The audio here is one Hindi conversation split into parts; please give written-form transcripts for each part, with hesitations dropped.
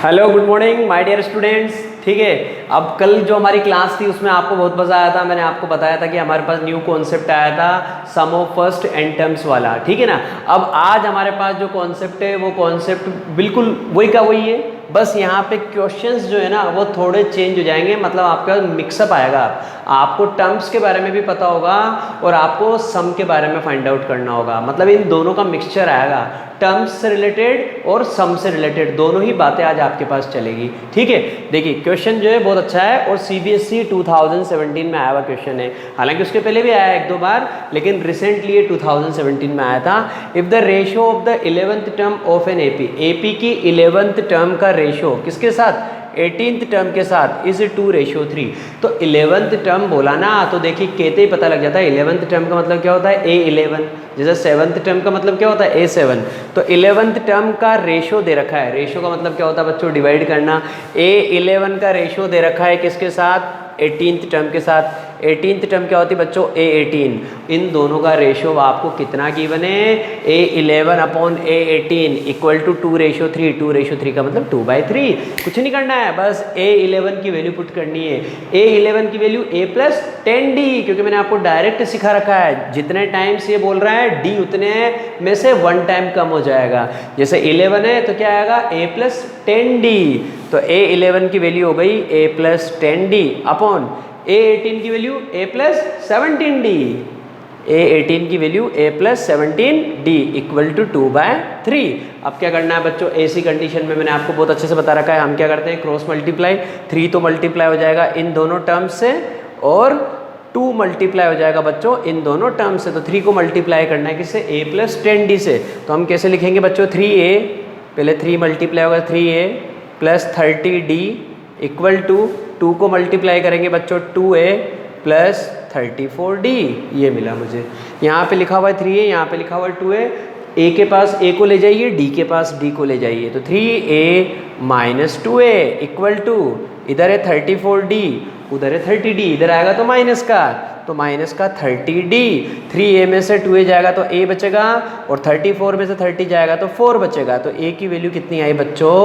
Hello good morning my dear students. ठीक है, अब कल जो हमारी क्लास थी उसमें आपको बहुत मज़ा आया था। मैंने आपको बताया था कि हमारे पास न्यू कॉन्सेप्ट आया था सम ऑफ फर्स्ट एंड टर्म्स वाला, ठीक है ना। अब आज हमारे पास जो कॉन्सेप्ट है वो कॉन्सेप्ट बिल्कुल वही का वही है, बस यहाँ पे क्वेश्चंस जो है ना वो थोड़े चेंज हो जाएंगे। मतलब आपका मिक्सअप आएगा, आपको टर्म्स के बारे में भी पता होगा और आपको सम के बारे में फाइंड आउट करना होगा। मतलब इन दोनों का मिक्सचर आएगा, टर्म्स से रिलेटेड और सम से रिलेटेड, दोनों ही बातें आज आपके पास चलेगी। ठीक है, देखिए क्वेश्चन जो है बहुत अच्छा है और सीबीएसई 2017 में आया हुआ क्वेश्चन है। हालांकि उसके पहले भी आया एक दो बार, लेकिन रिसेंटली ये 2017 में आया था। If the ratio of the 11th term of an AP की 11th टर्म का रेशियो किसके साथ, 18th टर्म के साथ इज 2:3। तो 11th टर्म बोला ना, तो देखिए कहते ही पता लग जाता है 11th टर्म का मतलब क्या होता है, A11। जैसे 7th टर्म का मतलब क्या होता है, A7। तो 11th टर्म का रेशियो दे रखा है। रेशियो का मतलब क्या होता है बच्चों, डिवाइड करना। A11 का रेशियो दे रखा है किसके साथ, 18th टर्म के साथ। 18th टर्म क्या होती है बच्चों, A18। इन दोनों का रेशियो आपको कितना गिवन है, A11 upon A18 equal to 2:3। 2:3 का मतलब 2/3। कुछ नहीं करना है, बस A11 की वैल्यू पुट करनी है। A11 की वैल्यू A+10D, क्योंकि मैंने आपको डायरेक्ट सिखा रखा है जितने टाइम्स ये बोल रहा है D उतने में से 1 टाइम कम हो जाएगा। जैसे 11 है तो क्या आएगा, A+10D। तो A11 की वैल्यू हो गई A+10D अपॉन A18 की वैल्यू A+17D। A18 की वैल्यू A+17D इक्वल टू 2/3। अब क्या करना है बच्चों, ऐसी कंडीशन में मैंने आपको बहुत अच्छे से बता रखा है, हम क्या करते हैं क्रॉस मल्टीप्लाई। 3 तो मल्टीप्लाई हो जाएगा इन दोनों टर्म्स से और 2 मल्टीप्लाई हो जाएगा बच्चों इन दोनों टर्म्स से। तो 3 को मल्टीप्लाई करना है किससे, A+10D से। तो हम कैसे लिखेंगे बच्चों, 3A, पहले 3 मल्टीप्लाई होगा 3A plus 30D equal to 2 को मल्टीप्लाई करेंगे बच्चों 2A प्लस 34D। ये मिला मुझे। यहाँ पे लिखा हुआ है 3A, यहाँ पे लिखा हुआ है 2A। A के पास A को ले जाइए, D के पास D को ले जाइए। तो 3A minus 2A equal to, इधर है 34D, उधर है 30D, इधर आएगा तो माइनस का, तो माइनस का 30D। 3A में से 2A जाएगा तो A बचेगा और 34 में से 30 जाएगा तो 4 बचेगा। तो A की वैल्यू कितनी आई बच्चों,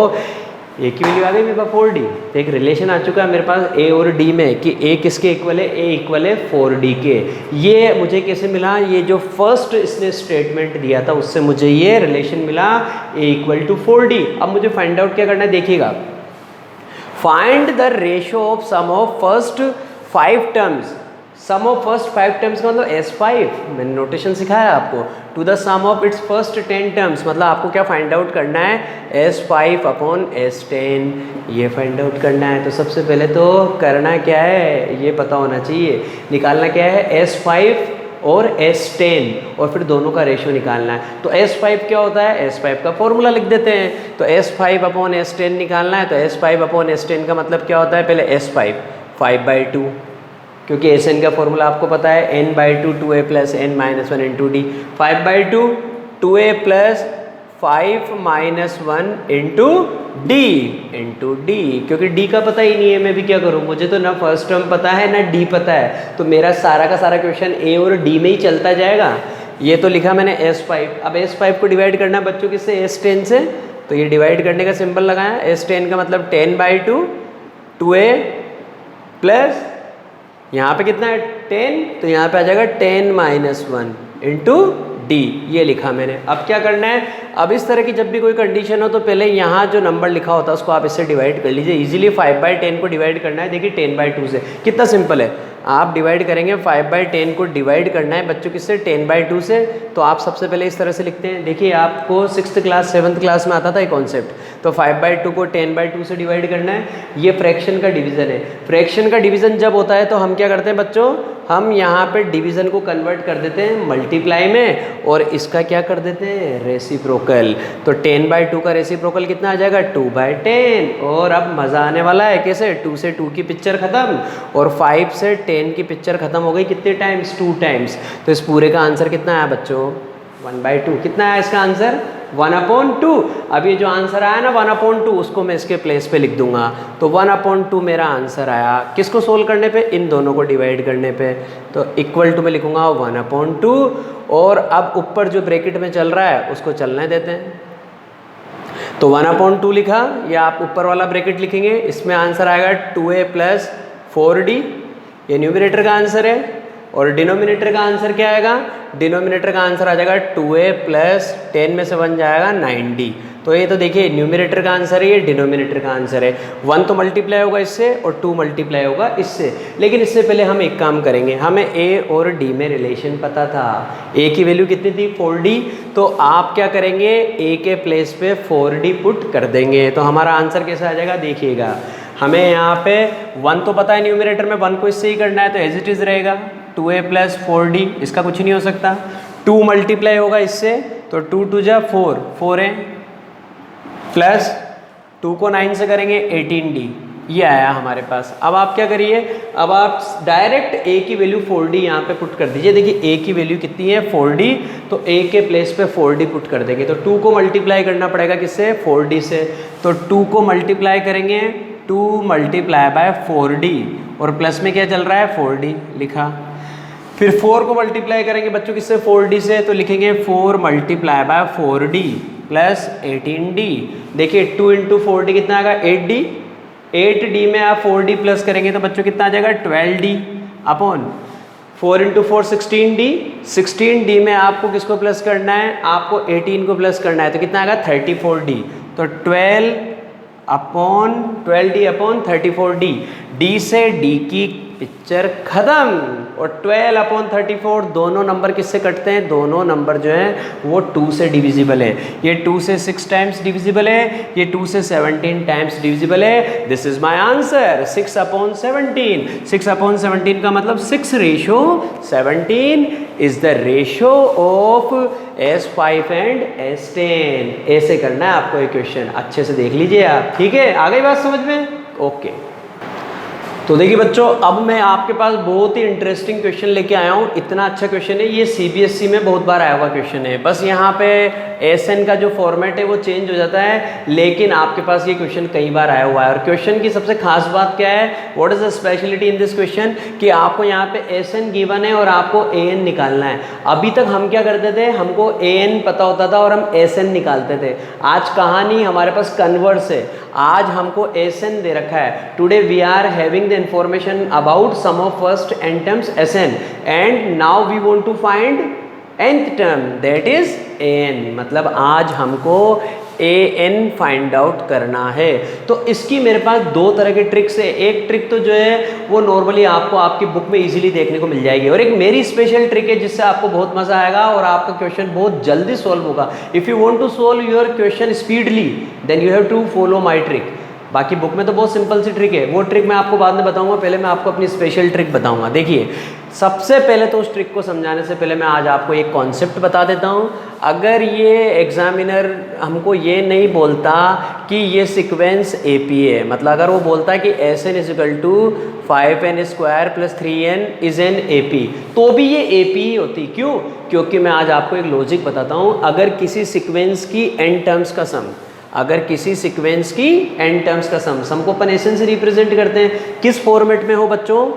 A की वैल्यू आ गई मेरे पास 4D। तो एक रिलेशन आ चुका है मेरे पास A और D में कि A किसके इक्वल है, A इक्वल है 4D के। ये मुझे कैसे मिला, ये जो फर्स्ट इसने स्टेटमेंट दिया था उससे मुझे ये रिलेशन मिला, A इक्वल टू 4D। अब मुझे फाइंड आउट क्या करना है, देखिएगा, find the ratio of sum of first 5 terms. Sum of first 5 terms का मतलब S5, मैंने नोटेशन सिखाया आपको, to the sum of its first 10 terms. मतलब आपको क्या फाइंड आउट करना है, S5 अपॉन S10, ये फाइंड आउट करना है। तो सबसे पहले तो करना क्या है ये पता होना चाहिए, निकालना क्या है S5 और S10 और फिर दोनों का रेशियो निकालना है। तो S5 क्या होता है, S5 का फॉर्मूला लिख देते हैं। तो S5 अपॉन S10 निकालना है, तो S5 अपॉन S10 का मतलब क्या होता है, पहले S5 5/2, क्योंकि Sn का फॉर्मूला आपको पता है n/2 2A plus n minus 1 into D। 5/2 2A plus 5 minus 1 into D, क्योंकि D का पता ही नहीं है, मैं भी क्या करूँ, मुझे तो ना फर्स्ट टर्म पता है ना D पता है, तो मेरा सारा का सारा क्वेश्चन A और D में ही चलता जाएगा। ये तो लिखा मैंने S5। अब S5 को डिवाइड करना है बच्चों किससे, S10 से। तो ये डिवाइड करने का सिंबल लगाया, S10 का मतलब 10/2 2A प्लस यहाँ पे कितना है 10, तो यहाँ पे आ जाएगा 10 माइनस 1 इंटू D, ये लिखा मैंने। अब क्या करना है, अब इस तरह की जब भी कोई कंडीशन हो तो पहले यहाँ जो नंबर लिखा होता है उसको आप इससे डिवाइड कर लीजिए। इजीली 5/10 को डिवाइड करना है, देखिए 10/2 से, कितना सिंपल है। आप डिवाइड करेंगे 5/10 को डिवाइड करना है बच्चों किससे, 10/2 से। तो आप सबसे पहले इस तरह से लिखते हैं, देखिए आपको 6th क्लास 7th क्लास में आता था ये कॉन्सेप्ट। तो 5/2 को 10/2 से डिवाइड करना है, ये फ्रैक्शन का डिवीज़न है। फ्रैक्शन का डिवीज़न जब होता है तो हम क्या करते हैं बच्चों, हम यहाँ पे डिवीज़न को कन्वर्ट कर देते हैं मल्टीप्लाई में और इसका क्या कर देते हैं, रेसिप्रोकल। तो 10/2 का रेसिप्रोकल कितना आ जाएगा, 2/10। और अब मज़ा आने वाला है, कैसे, 2 से 2 की पिक्चर ख़त्म और 5 से 10 की पिक्चर ख़त्म हो गई, कितने टाइम्स, 2 टाइम्स। तो इस पूरे का आंसर कितना आया बच्चों, 1/2। कितना आया इसका आंसर, 1/2। अब ये जो आंसर आया ना 1/2, उसको मैं इसके प्लेस पे लिख दूंगा। तो 1/2 मेरा आंसर आया, किसको सोल्व करने पे, इन दोनों को डिवाइड करने पे। तो इक्वल टू में लिखूंगा 1/2 और अब ऊपर जो ब्रैकेट में चल रहा है उसको चलने देते हैं। तो 1/2 लिखा, या आप ऊपर वाला ब्रैकेट लिखेंगे, इसमें आंसर आएगा 2a प्लस 4d, ये न्यूमरेटर का आंसर है। और डिनोमिनेटर का आंसर क्या आएगा? डिनोमिनेटर का आंसर आ जाएगा 2a प्लस 10 में से 1 जाएगा 9d। तो ये तो देखिए न्यूमरेटर का आंसर है, ये डिनोमिनेटर का आंसर है। 1 तो मल्टीप्लाई होगा इससे और 2 मल्टीप्लाई होगा इससे। लेकिन इससे पहले हम एक काम करेंगे, हमें a और d में रिलेशन पता था। a की वैल्यू कितनी थी? 4d। तो आप क्या करेंगे? a के प्लेस पे 4d पुट कर देंगे, तो हमारा आंसर कैसा आ जाएगा देखिएगा। हमें यहाँ पे 1 तो पता है न्यूमरेटर में, 1 को इससे ही करना है, तो एज इट इज़ रहेगा 2a प्लस 4d, इसका कुछ नहीं हो सकता। 2 मल्टीप्लाई होगा इससे, तो 2 2 जा 4, 4a प्लस 2 को 9 से करेंगे 18d, ये आया हमारे पास। अब आप क्या करिए, अब आप डायरेक्ट a की वैल्यू 4d यहाँ पे पुट कर दीजिए। देखिए a की वैल्यू कितनी है? 4d, तो a के प्लेस पे 4d पुट कर देंगे। तो 2 को मल्टीप्लाई करना पड़ेगा किससे? 4d से। तो 2 को मल्टीप्लाई करेंगे, 2 मल्टीप्लाई बाय 4d, और प्लस में क्या चल रहा है? 4d लिखा। फिर 4 को मल्टीप्लाई करेंगे बच्चों किससे? 4d से, तो लिखेंगे 4 multiply by 4d plus 18d। देखिए 2 इंटू 4d कितना आएगा? 8d। 8d में आप 4d प्लस करेंगे तो बच्चों कितना आ जाएगा? 12d upon 4 into 4 16d। 16d में आपको किसको प्लस करना है? आपको 18 को प्लस करना है, तो कितना आएगा? 34d। तो 12d अपॉन 34d। d से d की पिक्चर खत्म। और 12/34 दोनों नंबर किससे कटते हैं? दोनों नंबर जो है वो 2 से डिविजिबल है। ये 2 से 6 टाइम्स डिविजिबल है, ये 2 से 17 टाइम्स डिविजिबल है। This is my answer 6/17। 6/17 का मतलब 6:17 is the ratio of S5 and S10। ऐसे करना है आपको ये क्वेश्चन, अच्छे से देख लीजिए आप, ठीक है? आ गई बात समझ में? ओके। तो देखिए बच्चों, अब मैं आपके पास बहुत ही इंटरेस्टिंग क्वेश्चन लेके आया हूँ। इतना अच्छा क्वेश्चन है ये, सीबीएसई में बहुत बार आया हुआ क्वेश्चन है। बस यहाँ पे एसएन का जो फॉर्मेट है वो चेंज हो जाता है, लेकिन आपके पास ये क्वेश्चन कई बार आया हुआ है। और क्वेश्चन की सबसे खास बात क्या है? What is the speciality in this question? कि आपको यहाँ पे एसएन गिवन है और आपको एएन निकालना है। अभी तक हम क्या करते थे? हमको एएन पता होता था और हम एसएन निकालते थे। आज कहानी हमारे पास कन्वर्स है, आज हमको एसएन दे रखा है। Today we are having the information about sum of first n terms SN, and now we want to find nth term, that is an। मतलब आज हमको an फाइंड आउट करना है। तो इसकी मेरे पास दो तरह के ट्रिक्स है। एक ट्रिक तो जो है वो नॉर्मली आपको आपकी बुक में इजीली देखने को मिल जाएगी, और एक मेरी स्पेशल ट्रिक है जिससे आपको बहुत मजा आएगा और आपका क्वेश्चन बहुत जल्दी सॉल्व होगा। If you want to solve your question speedly then you have to follow my trick. बाकी बुक में तो बहुत सिंपल सी ट्रिक है, वो ट्रिक मैं आपको बाद में बताऊंगा। पहले मैं आपको अपनी स्पेशल ट्रिक बताऊंगा। देखिए, सबसे पहले तो उस ट्रिक को समझाने से पहले मैं आज आपको एक कॉन्सेप्ट बता देता हूं। अगर ये एग्जामिनर हमको ये नहीं बोलता कि ये सीक्वेंस एपी है, मतलब अगर वो बोलता है कि SN is equal to 5n square plus 3n is an AP, तो भी ये एपी ही होती। क्यों? क्योंकि मैं आज आपको एक लॉजिक बताता हूँ। अगर किसी सीक्वेंस की n टर्म्स का सम, अगर किसी सीक्वेंस की n टर्म्स का सम को अपन एसएन से रिप्रेजेंट करते हैं, किस फॉर्मेट में हो बच्चों?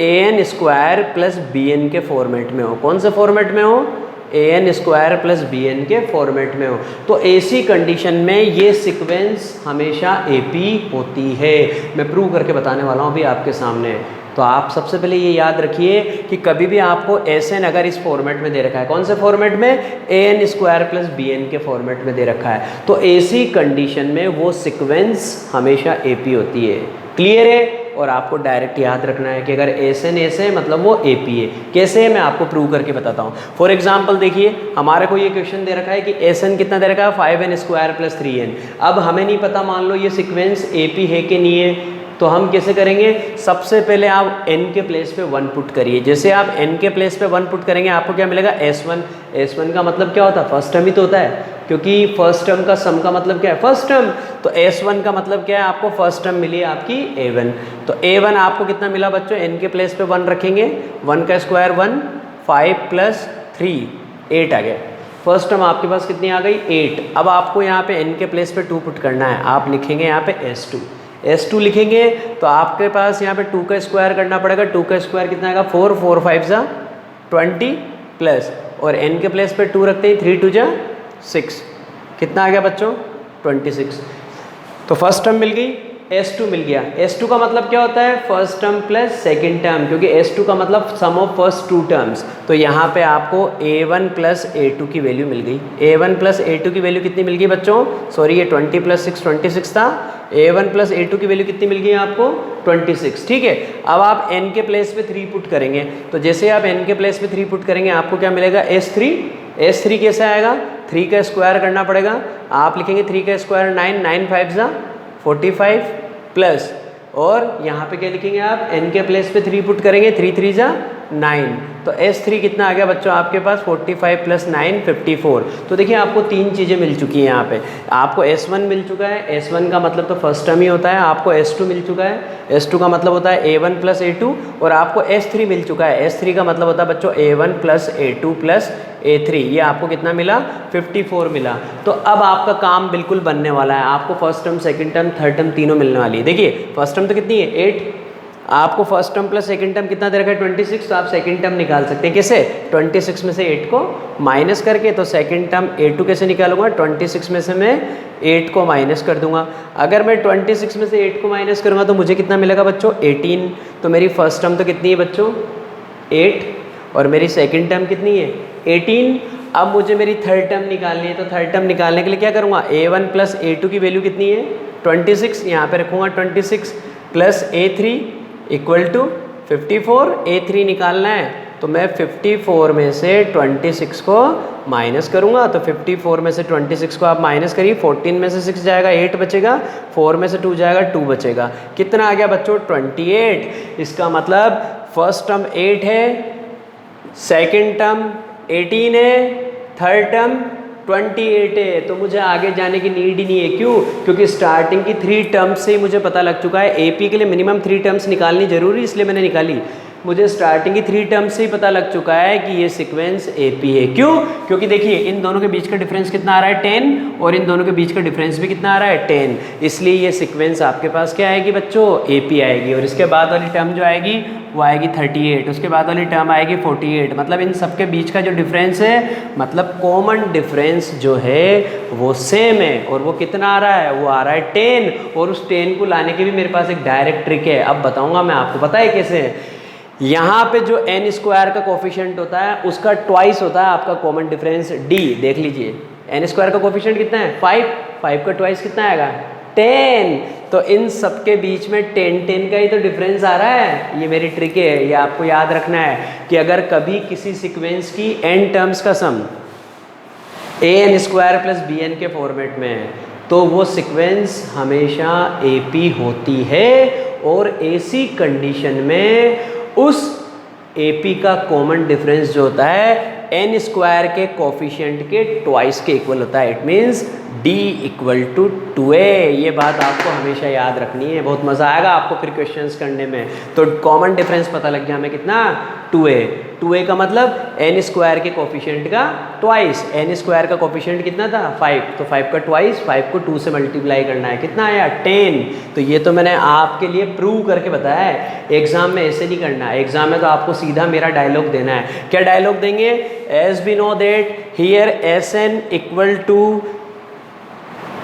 an स्क्वायर प्लस bn के फॉर्मेट में हो। कौन से फॉर्मेट में हो? an स्क्वायर प्लस bn के फॉर्मेट में हो। तो ऐसी कंडीशन में ये सीक्वेंस हमेशा एपी होती है। मैं प्रूव करके बताने वाला हूँ अभी आपके सामने। तो आप सबसे पहले ये याद रखिए कि कभी भी आपको एसएन अगर इस फॉर्मेट में दे रखा है, कौन से फॉर्मेट में? an स्क्वायर प्लस bn के फॉर्मेट में दे रखा है, तो ऐसी कंडीशन में वो सीक्वेंस हमेशा एपी होती है। क्लियर है? और आपको डायरेक्ट याद रखना है कि अगर एसएन ऐसे है मतलब वो एपी है। कैसे है मैं आपको प्रूव करके बताता हूँ। फॉर एग्जाम्पल देखिए, हमारे को ये क्वेश्चन दे रखा है कि एसएन कितना दे रखा है? 5n square plus 3n। अब हमें नहीं पता, मान लो ये सीक्वेंस एपी है कि नहीं है, तो हम कैसे करेंगे? सबसे पहले आप n के प्लेस पे 1 पुट करिए। जैसे आप n के प्लेस पे 1 पुट करेंगे आपको क्या मिलेगा? s1। s1 का मतलब क्या होता है? फर्स्ट टर्म ही तो होता है, क्योंकि फर्स्ट टर्म का सम का मतलब क्या है? First term. तो s1 का मतलब क्या है? आपको फर्स्ट टर्म मिली है आपकी a1। तो a1 आपको कितना मिला बच्चों? n के प्लेस पे 1 रखेंगे, 1 का स्क्वायर 1, 5 प्लस 3 8 आ गया। फर्स्ट टर्म आपके पास कितनी आ गई? 8। अब आपको यहाँ पे n के प्लेस पे 2 पुट करना है। आप लिखेंगे यहाँ पे s2 लिखेंगे, तो आपके पास यहाँ पे 2 का स्क्वायर करना पड़ेगा। 2 का स्क्वायर कितना आएगा? 4, 4 5 जा 20 प्लस, और n के प्लेस पे 2 रखते हैं, 3 2 जा 6। कितना आ गया बच्चों? 26। तो फर्स्ट टर्म मिल गई, S2 मिल गया। S2 का मतलब क्या होता है? First term plus second term, क्योंकि S2 का मतलब सम ऑफ फर्स्ट टू टर्म्स। तो यहाँ पे आपको A1 प्लस A2 की वैल्यू मिल गई। A1 प्लस A2 की वैल्यू कितनी मिल गई बच्चों? सॉरी, ये 20 प्लस 6 26 था। A1 प्लस A2 की वैल्यू कितनी मिल गई आपको? 26। ठीक है, अब आप n के प्लेस पे 3 पुट करेंगे। तो जैसे आप n के प्लेस पे 3 पुट करेंगे आपको क्या मिलेगा? S3। S3 कैसे आएगा? 3 का स्क्वायर करना पड़ेगा। आप लिखेंगे 3 का स्क्वायर 9, 9 5 जा 45 प्लस, और यहाँ पे क्या लिखेंगे आप? n के प्लेस पे 3 पुट करेंगे, 3 3 जा 9। तो S3 कितना आ गया बच्चों आपके पास? 45 प्लस 9 54। तो देखिए आपको 3 चीज़ें मिल चुकी हैं यहाँ पे। आपको S1 मिल चुका है, S1 का मतलब तो फर्स्ट टर्म ही होता है। आपको S2 मिल चुका है, S2 का मतलब होता है A1 प्लस A2, और आपको S3 मिल चुका है। S3 का मतलब होता है बच्चों A1 plus A2 plus A3। ये आपको कितना मिला? 54 मिला। तो अब आपका काम बिल्कुल बनने वाला है। आपको first term, second term, third term तीनों मिलने वाली है। देखिए फर्स्ट टर्म तो कितनी है? 8। आपको first term plus second term कितना दे रखा है? 26। तो आप सेकंड टर्म निकाल सकते हैं। कैसे? 26 में से 8 को माइनस करके। तो सेकंड टर्म A2 कैसे निकालूंगा? 26 में से मैं 8 को माइनस कर दूंगा। अगर मैं 26 में से 8 को माइनस करूंगा तो मुझे कितना मिलेगा बच्चों? 18। तो मेरी फर्स्ट टर्म तो कितनी है बच्चों? 8, और मेरी सेकंड टर्म कितनी है? 18। अब मुझे मेरी थर्ड टर्म निकालनी है। तो थर्ड टर्म निकालने के लिए क्या करूँगा? A1 प्लस A2 की वैल्यू कितनी है? 26। यहाँ पे रखूँगा 26 plus A3 equal to 54। A3 निकालना है तो मैं 54 में से 26 को माइनस करूँगा। तो 54 में से 26 को आप माइनस करिए। 14 में से 6 जाएगा, 8 बचेगा। 4 में से 2 जाएगा, 2 बचेगा। कितना आ गया बच्चों? 28। इसका मतलब फर्स्ट टर्म 8 है, सेकंड टर्म 18 है, थर्ड टर्म 28 है। तो मुझे आगे जाने की नीड ही नहीं है। क्यों? क्योंकि स्टार्टिंग की 3 टर्म्स से ही मुझे पता लग चुका है। AP के लिए मिनिमम 3 टर्म्स निकालनी जरूरी, इसलिए मैंने निकाली। मुझे स्टार्टिंग की 3 टर्म्स से ही पता लग चुका है कि ये सीक्वेंस AP है। क्यों? क्योंकि देखिए इन दोनों के बीच का डिफरेंस कितना आ रहा है? 10, और इन दोनों के बीच का डिफरेंस भी कितना आ रहा है? 10। इसलिए ये सीक्वेंस आपके पास क्या आएगी बच्चों? AP आएगी। और इसके बाद वाली टर्म जो आएगी वो आएगी 38, उसके बाद वाली टर्म आएगी 48। मतलब इन सबके बीच का जो डिफरेंस है, मतलब कॉमन डिफरेंस जो है वो सेम है। और वो कितना आ रहा है? वो आ रहा है 10। और उस 10 को लाने की भी मेरे पास एक डायरेक्ट ट्रिक है, अब बताऊंगा मैं आपको। पता है कैसे? यहाँ पे जो n स्क्वायर का कोफिशिएंट होता है उसका ट्वाइस होता है आपका कॉमन डिफरेंस D। देख लीजिए n स्क्वायर का कोफिशिएंट कितना है? 5। 5 का ट्वाइस कितना आएगा? 10। तो इन सब के बीच में 10 का ही तो डिफरेंस आ रहा है। ये मेरी ट्रिक है, ये आपको याद रखना है कि अगर कभी किसी सीक्वेंस की n टर्म्स का सम an स्क्वायर प्लस bn के फॉर्मेट में है तो वो सीक्वेंस हमेशा AP होती है। और ऐसी कंडीशन में उस AP का कॉमन डिफरेंस जो होता है n स्क्वायर के कोफिशिएंट के ट्वाइस के इक्वल होता है। It means D equal to 2a। ये बात आपको हमेशा याद रखनी है, बहुत मज़ा आएगा आपको फिर क्वेश्चंस करने में। तो कॉमन डिफरेंस पता लग गया हमें कितना? 2a। 2a का मतलब n स्क्वायर के कोफिशिएंट का ट्वाइस। n स्क्वायर का कोफिशिएंट कितना था? 5। तो 5 का ट्वाइस, 5 को 2 से मल्टीप्लाई करना है। कितना आया? 10। तो ये तो मैंने आपके लिए प्रूव करके बताया है। एग्जाम में ऐसे नहीं करना है, एग्जाम में तो आपको सीधा मेरा डायलॉग देना है। क्या डायलॉग देंगे? As we know that here Sn equal to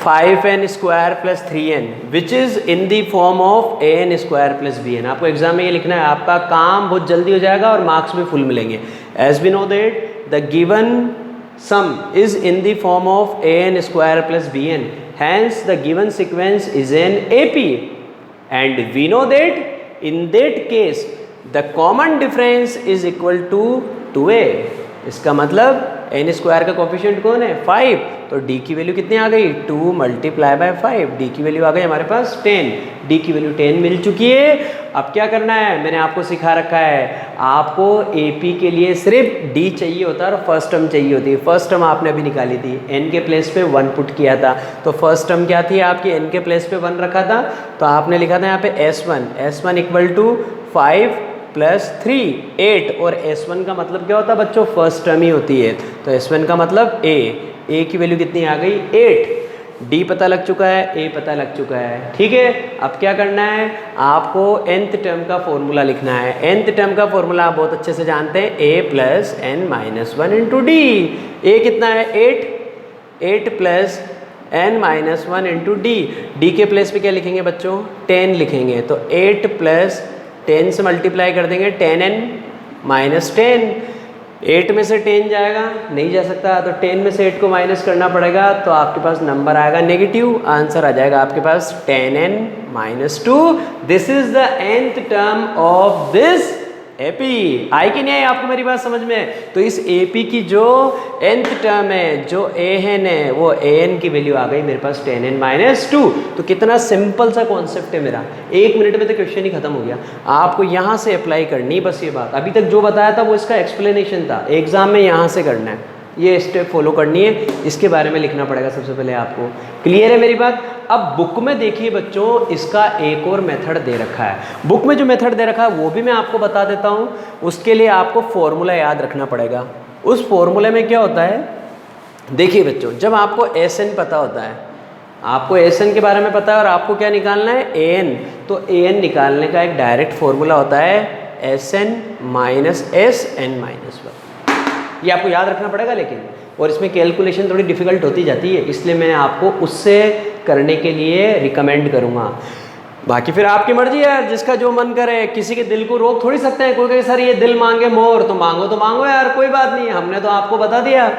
5n square plus 3n which is in the form of an square plus bn। आपको एग्जाम में ये लिखना है, आपका काम बहुत जल्दी हो जाएगा और मार्क्स भी फुल मिलेंगे। As we know that the given sum is in the form of an square plus bn, hence the given sequence is an AP and we know that in that case the common difference is equal to 2a। इसका मतलब n स्क्वायर का कोफिशिएंट कौन है? 5। तो D की वैल्यू कितनी आ गई? 2 मल्टीप्लाई बाय 5। D की वैल्यू आ गई हमारे पास 10। D की वैल्यू 10 मिल चुकी है। अब क्या करना है? मैंने आपको सिखा रखा है, आपको AP के लिए सिर्फ D चाहिए होता है और फर्स्ट टर्म चाहिए होती है। फर्स्ट टर्म आपने अभी निकाली थी, n के प्लेस पे 1 पुट किया था। तो फर्स्ट टर्म क्या थी आपकी? n के प्लेस पे 1 रखा था, तो आपने लिखा था यहाँ पे S1 इक्वल टू 5 प्लस 3 8। और S1 का मतलब क्या होता है बच्चों? फर्स्ट टर्म ही होती है। तो S1 का मतलब A की वैल्यू कितनी आ गई? 8। D पता लग चुका है, A पता लग चुका है। ठीक है, अब क्या करना है? आपको nth टर्म का फॉर्मूला लिखना है। nth टर्म का फॉर्मूला आप बहुत अच्छे से जानते हैं, A plus n minus 1 into D। A कितना है? 8 plus n minus one into D. D के प्लेस पे क्या लिखेंगे बच्चों? 10 लिखेंगे। तो 8 प्लस 10 से मल्टीप्लाई कर देंगे 10n माइनस 10। 8 में से 10 जाएगा, नहीं जा सकता, तो 10 में से 8 को माइनस करना पड़ेगा, तो आपके पास नंबर आएगा नेगेटिव। आंसर आ जाएगा आपके पास 10n minus 2। This is the nth term of this AP. आई कि नहीं आई आपको मेरी बात समझ में? तो इस एपी की जो nth टर्म है, जो an है, वो an की वैल्यू आ गई मेरे पास 10n माइनस 2। तो कितना सिंपल सा कॉन्सेप्ट है मेरा, 1 मिनट में तो क्वेश्चन ही खत्म हो गया। आपको यहाँ से अप्लाई करनी बस ये बात। अभी तक जो बताया था वो इसका एक्सप्लेनेशन था, एग्जाम में यहाँ से करना है, ये स्टेप फॉलो करनी है, इसके बारे में लिखना पड़ेगा सबसे पहले आपको। क्लियर है मेरी बात? अब बुक में देखिए बच्चों, इसका एक और मेथड दे रखा है। बुक में जो मेथड दे रखा है वो भी मैं आपको बता देता हूँ। उसके लिए आपको फॉर्मूला याद रखना पड़ेगा। उस फॉर्मूले में क्या होता है, देखिए बच्चों, जब आपको एसएन पता होता है, आपको एसएन के बारे में पता है और आपको क्या निकालना है, एन, तो एन निकालने का एक डायरेक्ट फॉर्मूला होता है SN minus S N minus 1। ये आपको याद रखना पड़ेगा लेकिन, और इसमें कैलकुलेशन थोड़ी डिफिकल्ट होती जाती है, इसलिए मैं आपको उससे करने के लिए रिकमेंड करूँगा। बाकी फिर आपकी मर्जी है यार, जिसका जो मन करे। किसी के दिल को रोक थोड़ी सकते हैं। कोई कहे सर ये दिल मांगे मोर, तो मांगो यार, कोई बात नहीं, हमने तो आपको बता दिया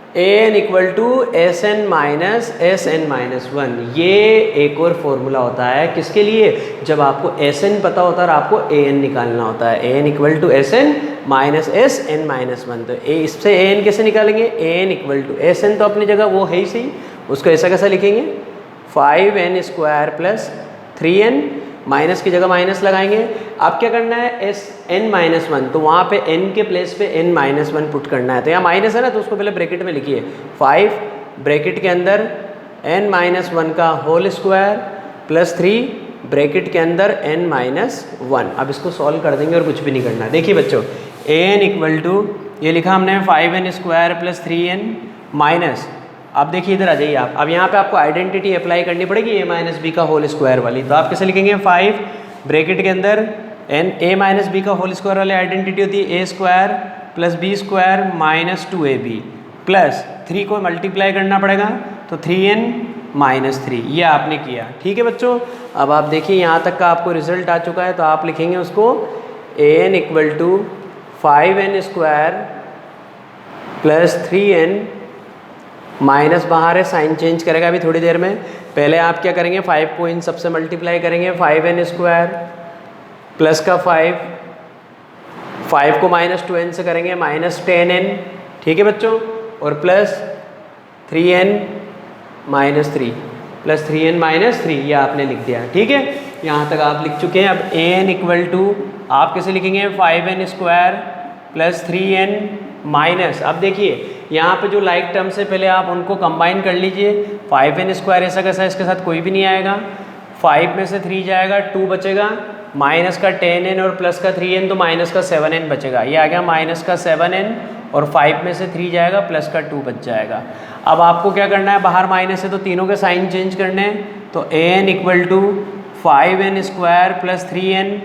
an equal to S N minus S N minus 1। ये एक और फॉर्मूला होता है किसके लिए, जब आपको एस एन पता होता है और आपको ए एन निकालना होता है। an equal to S N minus S N minus 1। तो इससे an कैसे निकालेंगे, an equal to S N तो अपनी जगह वो है ही सही, उसको ऐसा कैसा लिखेंगे 5n square plus 3n, minus की जगह माइनस लगाएंगे। अब क्या करना है, एस एन माइनस 1, तो वहाँ पे n के प्लेस पे n माइनस 1 पुट करना है। तो यहाँ माइनस है ना, तो उसको पहले ब्रैकेट में लिखिए 5 ब्रैकेट के अंदर n माइनस 1 का होल स्क्वायर प्लस 3 ब्रैकेट के अंदर n माइनस 1। अब इसको सॉल्व कर देंगे और कुछ भी नहीं करना है। देखिए बच्चों, an इक्वल टू ये लिखा हमने 5n square plus 3n minus, अब देखिए इधर आ जाइए आप। अब यहाँ पे आपको आइडेंटिटी अप्लाई करनी पड़ेगी a माइनस बी का होल स्क्वायर वाली। तो आप कैसे लिखेंगे, 5 ब्रैकेट के अंदर n a माइनस बी का होल स्क्वायर वाली आइडेंटिटी होती है a square plus B square minus 2ab plus 3 को मल्टीप्लाई करना पड़ेगा, तो 3n माइनस 3। ये आपने किया, ठीक है बच्चों। अब आप देखिए यहाँ तक का आपको रिजल्ट आ चुका है, तो आप लिखेंगे उसको an equal to 5n square plus 3n minus बाहर है, साइन चेंज करेगा अभी थोड़ी देर में। पहले आप क्या करेंगे, 5 को इन सबसे मल्टीप्लाई करेंगे, 5n स्क्वायर प्लस का 5 को माइनस 2n से करेंगे माइनस 10n, ठीक है बच्चों, और plus 3n minus 3 plus 3n minus 3, ये आपने लिख दिया, ठीक है। यहाँ तक आप लिख चुके हैं। अब an इक्वल टू आप कैसे लिखेंगे, 5n square plus 3n minus, अब देखिए यहाँ पे जो लाइक टर्म से पहले आप उनको कंबाइन कर लीजिए। 5n स्क्वायर ऐसा कैसा, इसके साथ कोई भी नहीं आएगा, 5 में से 3 जाएगा, 2 बचेगा, माइनस का 10n और प्लस का 3n, तो माइनस का 7n बचेगा। ये आ गया माइनस का 7n, और 5 में से 3 जाएगा, प्लस का 2 बच जाएगा। अब आपको क्या करना है, बाहर माइनस है तो तीनों के साइन चेंज करने हैं। तो an equal to 5n square plus 3n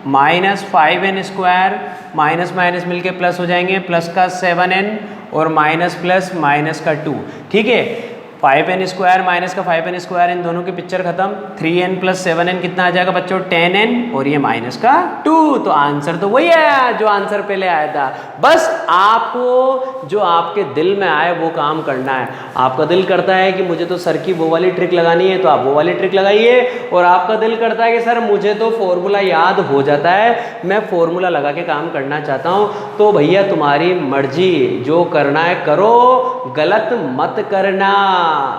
minus 5n square, minus minus मिलके प्लस हो जाएंगे, प्लस का 7n और माइनस प्लस माइनस का 2, ठीक है। 5n स्क्वायर माइनस का 5n स्क्वायर, इन दोनों की पिक्चर खत्म। 3n प्लस 7n कितना आ जाएगा बच्चों, 10n, और ये माइनस का 2। तो आंसर तो वही आया जो आंसर पहले आया था। बस आपको जो आपके दिल में आए वो काम करना है। आपका दिल करता है कि मुझे तो सर की वो वाली ट्रिक लगानी है, तो आप वो वाली ट्रिक लगाइए। और आपका दिल करता है कि सर मुझे तो फॉर्मूला याद हो जाता है, मैं फॉर्मूला लगा के काम करना चाहता हूँ, तो भैया तुम्हारी मर्जी, जो करना है करो, गलत मत करना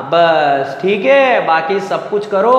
बस, ठीक है। बाकी सब कुछ करो।